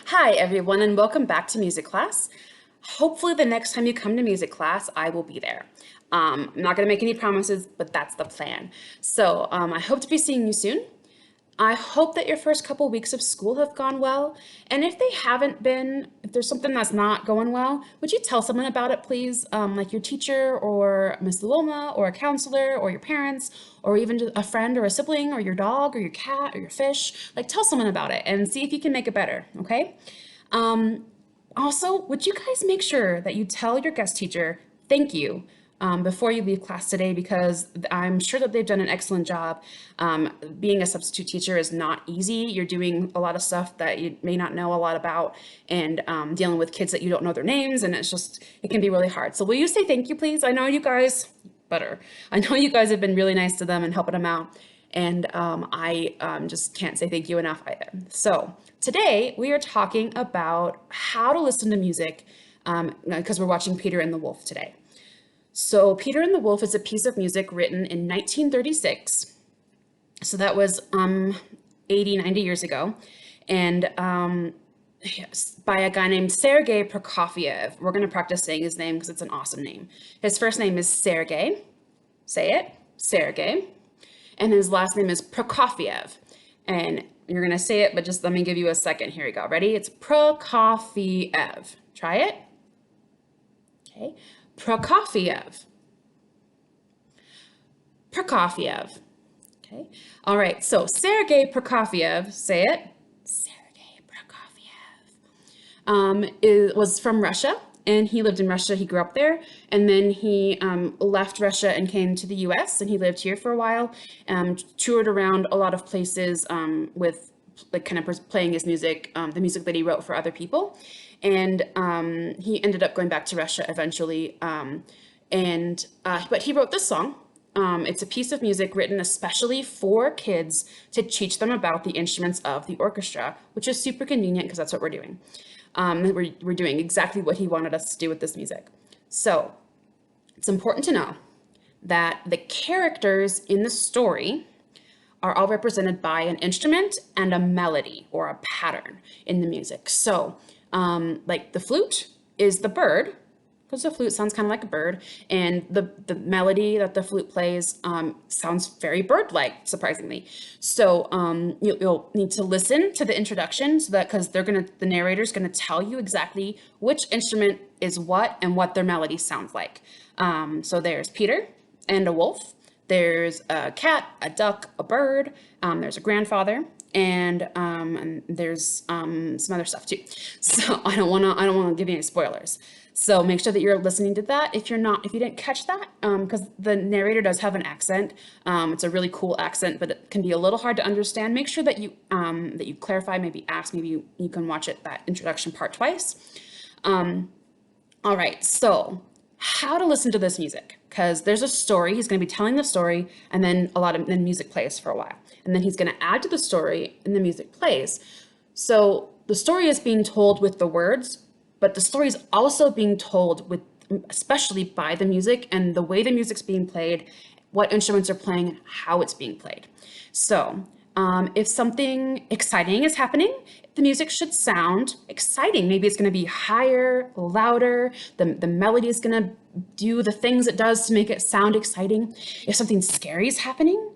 Hi, everyone, and welcome back to music class. Hopefully, the next time you come to music class, I will be there. I'm not going to make any promises, but that's the plan. I hope to be seeing you soon. I hope that your first couple weeks of school have gone well. And if they haven't been, if there's something that's not going well, would you tell someone about it, please? Like your teacher or Miss Luoma or a counselor or your parents or even just a friend or a sibling or your dog or your cat or your fish. Like tell someone about it and see if you can make it better, okay? Um, Also, would you guys make sure that you tell your guest teacher thank you before you leave class today because I'm sure that they've done an excellent job. Being a substitute teacher is not easy. You're doing a lot of stuff that you may not know a lot about and dealing with kids that you don't know their names, and it can be really hard. So will you say thank you, please? I know you guys, better. I know you guys have been really nice to them and helping them out. And I just can't say thank you enough either. So today we are talking about how to listen to music because we're watching Peter and the Wolf today. So Peter and the Wolf is a piece of music written in 1936. So that was 80, 90 years ago. And by a guy named Sergei Prokofiev. We're going to practice saying his name because it's an awesome name. His first name is Sergei. Say it, Sergei. And his last name is Prokofiev. And you're going to say it, but just let me give you a second. Here we go. Ready? It's Prokofiev. Try it. Okay. Prokofiev. Prokofiev. Okay. All right. So Sergei Prokofiev, say it. Sergei Prokofiev was from Russia, and he lived in Russia. He grew up there, and then he left Russia and came to the U.S. and he lived here for a while. Toured around a lot of places with like kind of playing his music, the music that he wrote for other people. And he ended up going back to Russia eventually. But he wrote this song. It's a piece of music written especially for kids to teach them about the instruments of the orchestra, which is super convenient because that's what we're doing. We're doing exactly what he wanted us to do with this music. So it's important to know that the characters in the story are all represented by an instrument and a melody or a pattern in the music. So like the flute is the bird, because the flute sounds kind of like a bird, and the melody that the flute plays sounds very bird-like, surprisingly. So you'll need to listen to the introduction, so that because the narrator's gonna tell you exactly which instrument is what and what their melody sounds like. So there's Peter and a wolf. There's a cat, a duck, a bird. There's a grandfather, and there's some other stuff too. So I don't wanna give you any spoilers. So make sure that you're listening to that. If you didn't catch that, because the narrator does have an accent. It's a really cool accent, but it can be a little hard to understand. Make sure that you clarify, maybe ask, maybe you can watch that introduction part twice. All right, so how to listen to this music, because there's a story. He's going to be telling the story, and then then music plays for a while, and then he's going to add to the story, and the music plays. So the story is being told with the words, but the story is also being told with, especially by the music and the way the music's being played, what instruments are playing, and how it's being played. So if something exciting is happening, the music should sound exciting. Maybe it's going to be higher, louder. The melody is going to do the things it does to make it sound exciting. If something scary is happening,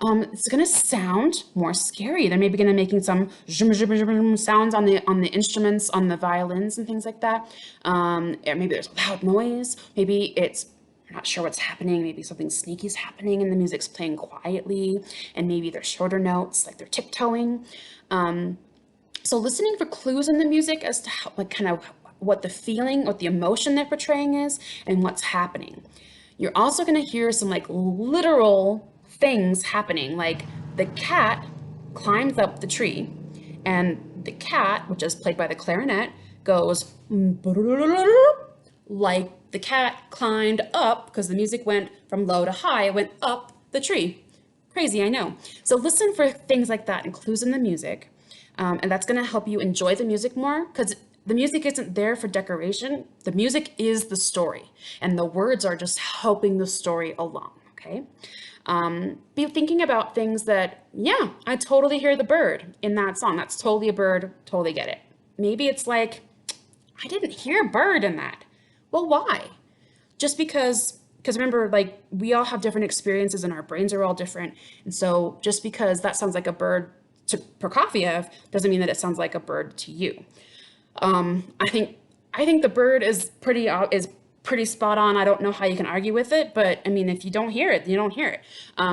it's going to sound more scary. They're maybe going to making some sounds on the instruments, on the violins and things like that. Or maybe there's loud noise. Maybe you're not sure what's happening. Maybe something sneaky is happening and the music's playing quietly, and maybe they're shorter notes, like they're tiptoeing. So listening for clues in the music as to how, like kind of what the feeling, what the emotion they're portraying is, and what's happening. You're also going to hear some like literal things happening, like the cat climbs up the tree, and the cat, which is played by the clarinet, goes like the cat climbed up, because the music went from low to high, it went up the tree. Crazy, I know. So listen for things like that and clues in the music, and that's going to help you enjoy the music more, because the music isn't there for decoration. The music is the story, and the words are just helping the story along, okay? Be thinking about things that, yeah, I totally hear the bird in that song. That's totally a bird, totally get it. maybe it's like, I didn't hear a bird in that. Well, why? Just because remember, like, we all have different experiences and our brains are all different. And so just because that sounds like a bird to Prokofiev doesn't mean that it sounds like a bird to you. I think the bird is pretty spot on. I don't know how you can argue with it, but I mean, if you don't hear it, you don't hear it.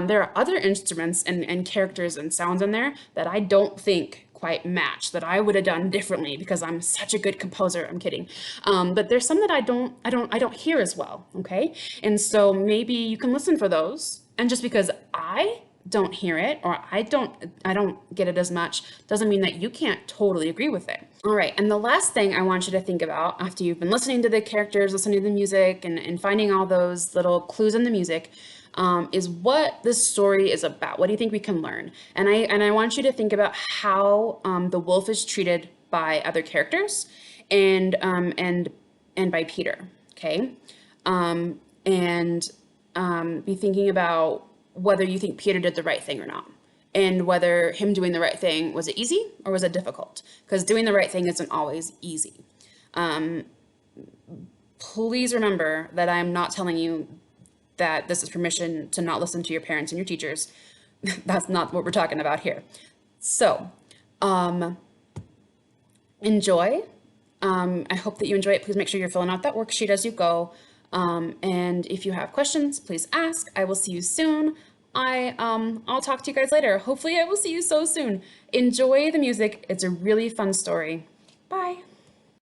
There are other instruments and characters and sounds in there that I don't think quite match, that I would have done differently because I'm such a good composer. I'm kidding. But there's some that I don't hear as well. Okay, and so maybe you can listen for those. And just because I don't hear it or I don't get it as much doesn't mean that you can't totally agree with it. All right, and the last thing I want you to think about after you've been listening to the characters, listening to the music, and finding all those little clues in the music, is what this story is about. What do you think we can learn? And I want you to think about how the wolf is treated by other characters, and by Peter. Okay, and be thinking about whether you think Peter did the right thing or not, and whether him doing the right thing, was it easy or was it difficult? Because doing the right thing isn't always easy. Please remember that I'm not telling you that this is permission to not listen to your parents and your teachers. That's not what we're talking about here. So, enjoy. I hope that you enjoy it. Please make sure you're filling out that worksheet as you go. And if you have questions, please ask. I will see you soon. I'll talk to you guys later. Hopefully I will see you so soon. Enjoy the music. It's a really fun story. Bye.